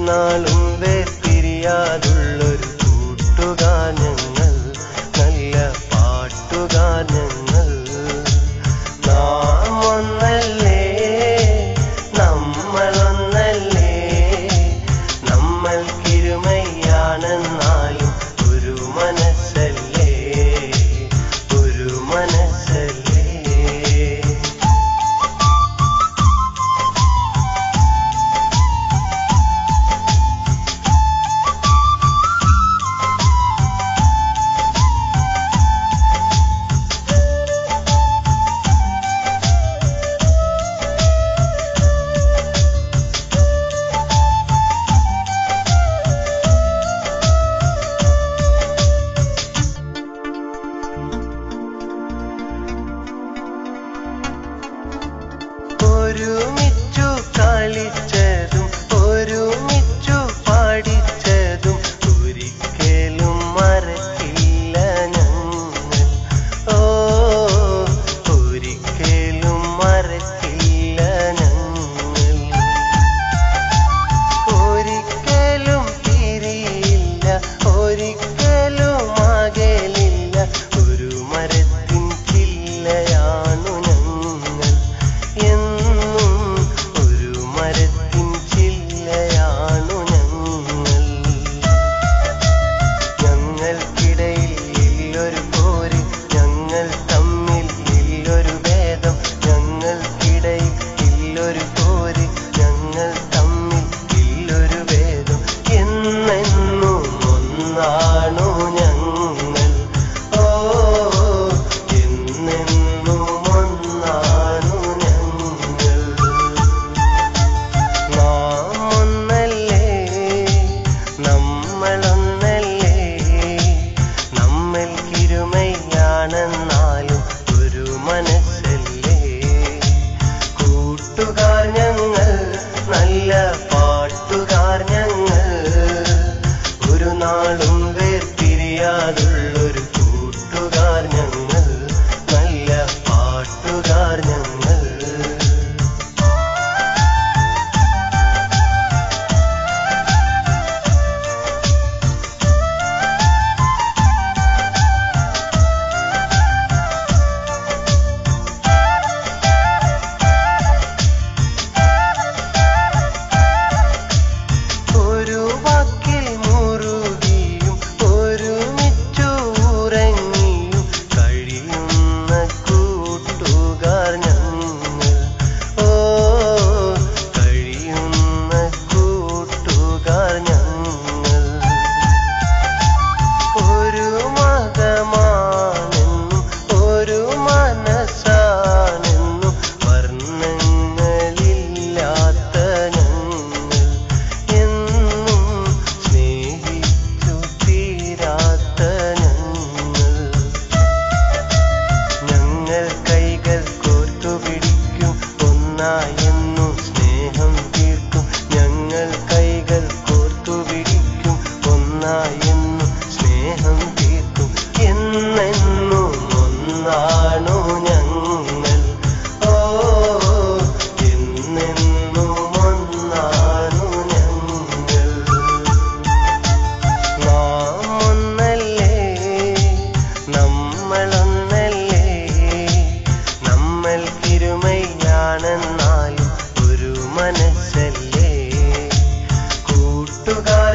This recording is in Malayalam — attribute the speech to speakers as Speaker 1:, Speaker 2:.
Speaker 1: നാളും വേർപിരിയാതുള്ളൊരു കൂട്ടുകാർ ഞങ്ങൾ, നല്ല പാട്ടുകാർ ഞങ്ങൾ. നാം ഒന്നല്ലേ, നമ്മളൊന്നല്ലേ, നമ്മൾക്കിരുമയാണെന്നാലും ഒരു മനസ്സല്ലേ, ഒരു മനസ്സല്ലേ. ഒരുമിച്ചു കളിച്ചതും ഒരുമിച്ചു പാടിച്ചതും ഒരിക്കലും മറക്കില്ല ഞങ്ങൾ. ഓ, ഒരിക്കലും മറക്കില്ല ഞങ്ങൾ. ഒരിക്കലും പിരിയില്ല, ഒരിക്കലും അകലില്ല, ഒരു മരത്തിൻ ചില്ലയാണു ഞങ്ങൾ. ഒരു മരത്തിൻ ചില്ലയാണു ഞങ്ങൾ. ഞങ്ങൾക്കിടയിൽ ഇല്ലൊരു പോര്, ഞങ്ങൾ തമ്മിൽ ഇല്ലൊരു ഭേദം. ഞങ്ങൾക്കിടയിൽ ഇല്ലൊരു പോര്, ഞങ്ങൾ തമ്മിൽ ഇല്ലൊരു ഭേദം. എന്നെന്നും ഒന്നാണു ഞങ്ങൾ. ഓ, എന്നെന്നും ഒന്നാണു ഞങ്ങൾ. നാം ഒന്നല്ലേ, നമ്മളൊന്നല്ലേ, നമ്മൾക്കിരുമയാണെന്നാലും ഒരു മനസ്സല്ലേ. കൂട്ടുകാർ ഞങ്ങൾ, നല്ല പാട്ടുകാർ ഞങ്ങൾ, ഒരു നാളും വേർപിരിയാതുള്ളൊരു കൂട്ടുകാർ ഞങ്ങൾ, നല്ല പാട്ടുകാർ ഞങ്ങൾ. ഒരു വാക്കിൽ മുറുകിയും ഒരുമിച്ചു ഉറങ്ങിയും കഴിയുന്ന കൂട്ടുകാർ ഞങ്ങൾ. ഓ, കഴിയുന്ന കൂട്ടുകാർ ഞങ്ങൾ. ഒരു മതമാണെന്നും ഒരു മനസ്സാണെന്നും വർണ്ണങ്ങളില്ലാത്ത ഞങ്ങൾ. എന്നും സ്നേഹിച്ചു തീരാത്ത ഞങ്ങൾ. ഞങ്ങൾ കൈകൾ കോർത്തുപിടിക്കും, ഒന്നായെന്നും സ്നേഹം തീർക്കും. ഞങ്ങൾ കൈകൾ കോർത്തുപിടിക്കും, ഒന്നായെന്നും സ്നേഹം തീർക്കും. എന്നെന്നും ഒന്നാണു ഞങ്ങൾ. ഓ, എന്നെന്നും ഒന്നാണു ഞങ്ങൾ. നാം ഒന്നല്ലേ, നമ്മളൊന്നല്ലേ, നമ്മൾക്കിരുമയാണെന്നാലും ഒരു മനസ്സല്ലേ. കൂട്ടുകാർ